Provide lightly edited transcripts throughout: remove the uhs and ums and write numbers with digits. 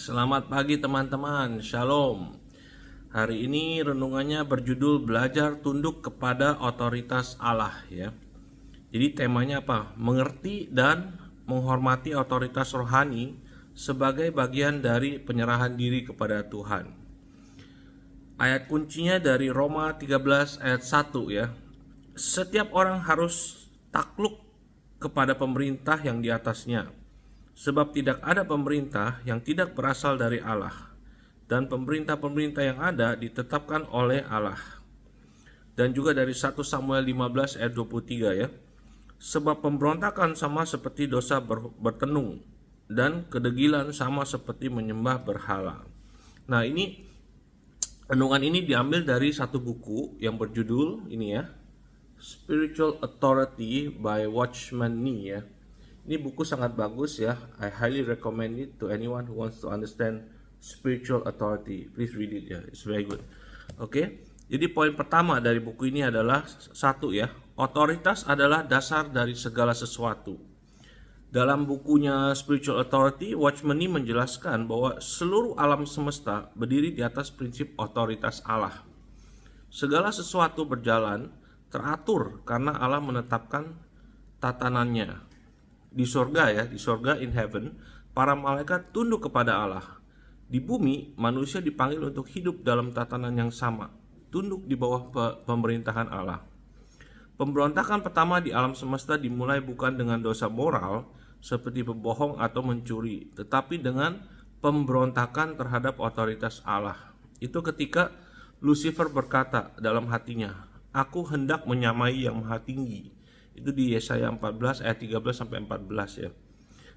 Selamat pagi teman-teman, Shalom. Hari ini renungannya berjudul Belajar Tunduk kepada Otoritas Allah ya. Jadi temanya apa? Mengerti dan menghormati otoritas rohani sebagai bagian dari penyerahan diri kepada Tuhan. Ayat kuncinya dari Roma 13 ayat 1 ya. Setiap orang harus takluk kepada pemerintah yang di atasnya. Sebab tidak ada pemerintah yang tidak berasal dari Allah, dan pemerintah-pemerintah yang ada ditetapkan oleh Allah. Dan juga dari 1 Samuel 15 ayat 23 ya. Sebab pemberontakan sama seperti dosa bertenung, dan kedegilan sama seperti menyembah berhala. Nah, renungan ini diambil dari satu buku yang berjudul ini ya, Spiritual Authority by Watchman Nee ya. Ini buku sangat bagus ya. I highly recommend it to anyone who wants to understand spiritual authority. Please read it ya. It's very good. Oke. Jadi poin pertama dari buku ini adalah satu ya. Otoritas adalah dasar dari segala sesuatu. Dalam bukunya Spiritual Authority, Watchman Nee menjelaskan bahwa seluruh alam semesta berdiri di atas prinsip otoritas Allah. Segala sesuatu berjalan teratur karena Allah menetapkan tatanannya. Di sorga ya, di sorga in heaven, para malaikat tunduk kepada Allah. Di bumi, manusia dipanggil untuk hidup dalam tatanan yang sama, tunduk di bawah pemerintahan Allah. Pemberontakan pertama di alam semesta dimulai bukan dengan dosa moral seperti berbohong atau mencuri, tetapi dengan pemberontakan terhadap otoritas Allah. Itu ketika Lucifer berkata dalam hatinya, "Aku hendak menyamai yang maha tinggi." Itu di Yesaya 14 ayat 13 sampai 14 ya.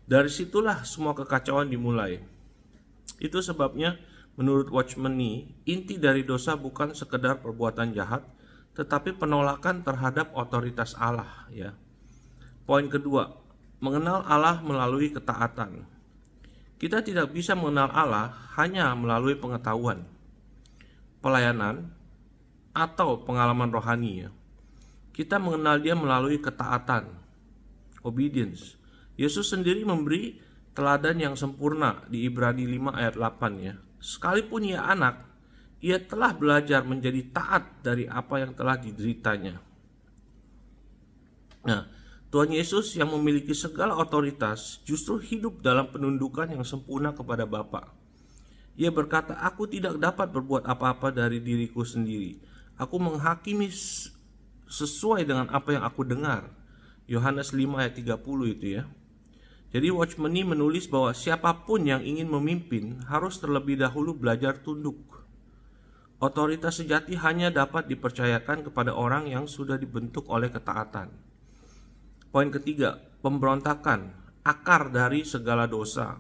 Dari situlah semua kekacauan dimulai. Itu sebabnya menurut Watchman Nee, inti dari dosa bukan sekedar perbuatan jahat, tetapi penolakan terhadap otoritas Allah ya. Poin kedua, mengenal Allah melalui ketaatan. Kita tidak bisa mengenal Allah hanya melalui pengetahuan, pelayanan, atau pengalaman rohani ya. Kita mengenal Dia melalui ketaatan, obedience. Yesus sendiri memberi teladan yang sempurna di Ibrani 5 ayat 8 ya. Sekalipun Ia anak, Ia telah belajar menjadi taat dari apa yang telah dideritanya. Nah, Tuhan Yesus yang memiliki segala otoritas justru hidup dalam penundukan yang sempurna kepada Bapa. Ia berkata, "Aku tidak dapat berbuat apa-apa dari diriku sendiri. Aku menghakimi sesuai dengan apa yang aku dengar." Yohanes 5 ayat 30 itu ya. Jadi Watchman Nee menulis bahwa siapapun yang ingin memimpin harus terlebih dahulu belajar tunduk. Otoritas sejati hanya dapat dipercayakan kepada orang yang sudah dibentuk oleh ketaatan. Poin ketiga, pemberontakan, akar dari segala dosa.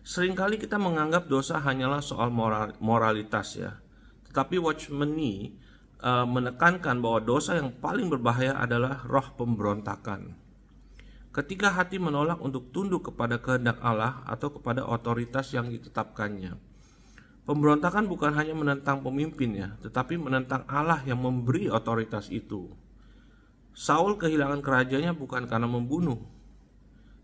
Seringkali kita menganggap dosa hanyalah soal moralitas ya. Tetapi Watchman Nee menekankan bahwa dosa yang paling berbahaya adalah roh pemberontakan. Ketika hati menolak untuk tunduk kepada kehendak Allah atau kepada otoritas yang ditetapkannya. Pemberontakan bukan hanya menentang pemimpin ya, tetapi menentang Allah yang memberi otoritas itu. Saul kehilangan kerajaannya bukan karena membunuh,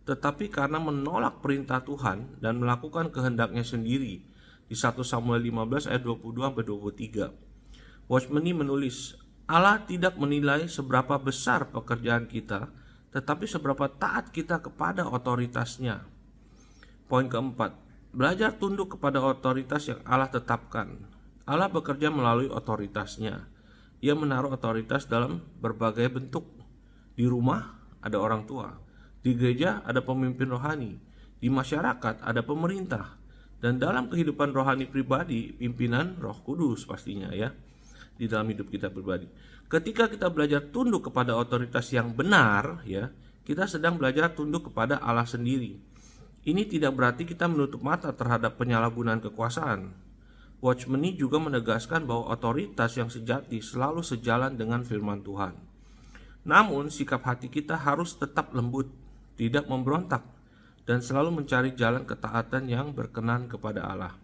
tetapi karena menolak perintah Tuhan dan melakukan kehendaknya sendiri. Di 1 Samuel 15 ayat 22-23. Watchman Nee menulis, Allah tidak menilai seberapa besar pekerjaan kita, tetapi seberapa taat kita kepada otoritasnya. Poin keempat, belajar tunduk kepada otoritas yang Allah tetapkan. Allah bekerja melalui otoritasnya. Ia menaruh otoritas dalam berbagai bentuk. Di rumah ada orang tua, di gereja ada pemimpin rohani, di masyarakat ada pemerintah, dan dalam kehidupan rohani pribadi, pimpinan Roh Kudus pastinya ya. Di dalam hidup kita pribadi. Ketika kita belajar tunduk kepada otoritas yang benar ya, kita sedang belajar tunduk kepada Allah sendiri. Ini tidak berarti kita menutup mata terhadap penyalahgunaan kekuasaan. Watchman Nee juga menegaskan bahwa otoritas yang sejati selalu sejalan dengan firman Tuhan. Namun sikap hati kita harus tetap lembut, tidak memberontak, dan selalu mencari jalan ketaatan yang berkenan kepada Allah.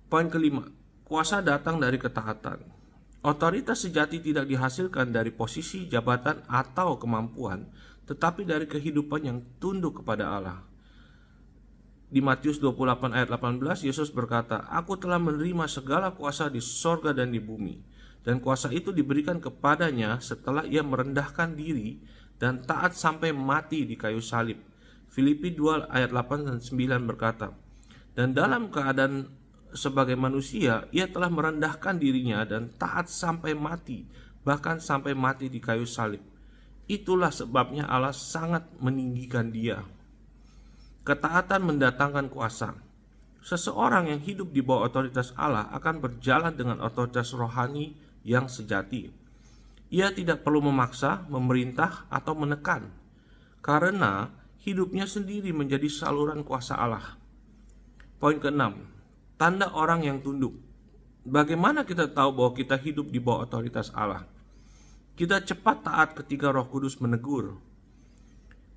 Poin kelima, kuasa datang dari ketaatan. Otoritas sejati tidak dihasilkan dari posisi, jabatan, atau kemampuan, tetapi dari kehidupan yang tunduk kepada Allah. di Matius 28 ayat 18, Yesus berkata, "Aku telah menerima segala kuasa di sorga dan di bumi, dan kuasa itu diberikan kepadanya setelah ia merendahkan diri dan taat sampai mati di kayu salib." Filipi 2 ayat 8 dan 9 berkata, "Dan dalam keadaan sebagai manusia, ia telah merendahkan dirinya dan taat sampai mati, bahkan sampai mati di kayu salib. Itulah sebabnya Allah sangat meninggikan dia." Ketaatan mendatangkan kuasa. Seseorang yang hidup di bawah otoritas Allah akan berjalan dengan otoritas rohani yang sejati. Ia tidak perlu memaksa, memerintah, atau menekan, karena hidupnya sendiri menjadi saluran kuasa Allah. Poin keenam, tanda orang yang tunduk. Bagaimana kita tahu bahwa kita hidup di bawah otoritas Allah? Kita cepat taat ketika Roh Kudus menegur.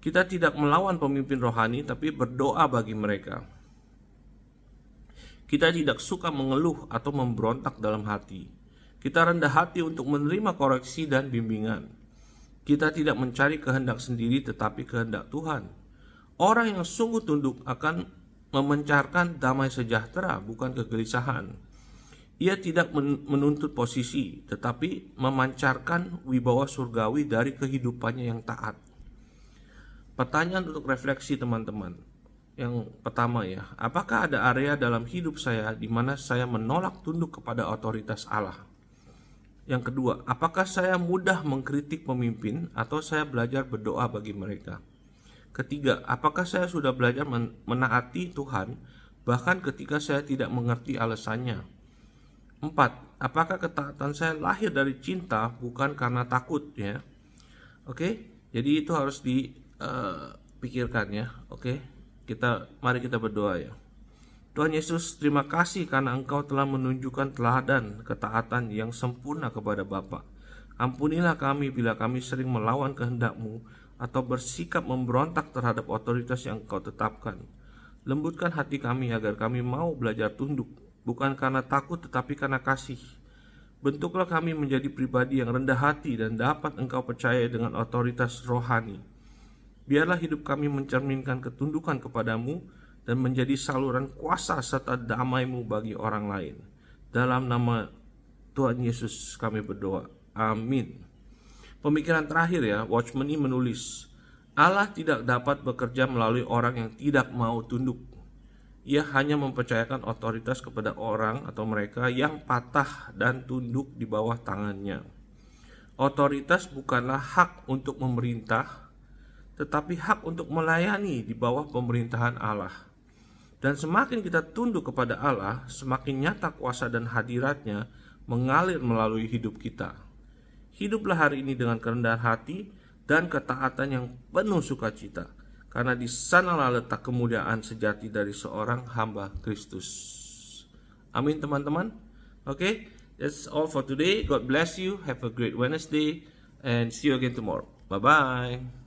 Kita tidak melawan pemimpin rohani, tapi berdoa bagi mereka. Kita tidak suka mengeluh atau memberontak dalam hati. Kita rendah hati untuk menerima koreksi dan bimbingan. Kita tidak mencari kehendak sendiri, tetapi kehendak Tuhan. Orang yang sungguh tunduk akan memancarkan damai sejahtera, bukan kegelisahan. Ia tidak menuntut posisi, tetapi memancarkan wibawa surgawi dari kehidupannya yang taat. Pertanyaan untuk refleksi teman-teman. Yang pertama ya, apakah ada area dalam hidup saya di mana saya menolak tunduk kepada otoritas Allah? Yang kedua, apakah saya mudah mengkritik pemimpin atau saya belajar berdoa bagi mereka? Ketiga, apakah saya sudah belajar menaati Tuhan bahkan ketika saya tidak mengerti alasannya? Empat, apakah ketaatan saya lahir dari cinta bukan karena takut ya? Oke, jadi itu harus dipikirkan ya. Oke, mari kita berdoa ya. Tuhan Yesus, terima kasih karena Engkau telah menunjukkan teladan ketaatan yang sempurna kepada Bapa. Ampunilah kami bila kami sering melawan kehendak-Mu atau bersikap memberontak terhadap otoritas yang Engkau tetapkan. Lembutkan hati kami agar kami mau belajar tunduk, bukan karena takut tetapi karena kasih. Bentuklah kami menjadi pribadi yang rendah hati dan dapat Engkau percaya dengan otoritas rohani. Biarlah hidup kami mencerminkan ketundukan kepadamu dan menjadi saluran kuasa serta damai-Mu bagi orang lain. Dalam nama Tuhan Yesus kami berdoa. Amin. Pemikiran terakhir ya, Watchman Nee menulis, Allah tidak dapat bekerja melalui orang yang tidak mau tunduk. Ia hanya mempercayakan otoritas kepada orang atau mereka yang patah dan tunduk di bawah tangannya. Otoritas bukanlah hak untuk memerintah, tetapi hak untuk melayani di bawah pemerintahan Allah. Dan semakin kita tunduk kepada Allah, semakin nyata kuasa dan hadiratnya mengalir melalui hidup kita. Hiduplah hari ini dengan kerendahan hati dan ketaatan yang penuh sukacita, karena di sanalah letak kemuliaan sejati dari seorang hamba Kristus. Amin teman-teman. Okay, that's all for today. God bless you. Have a great Wednesday and see you again tomorrow. Bye-bye.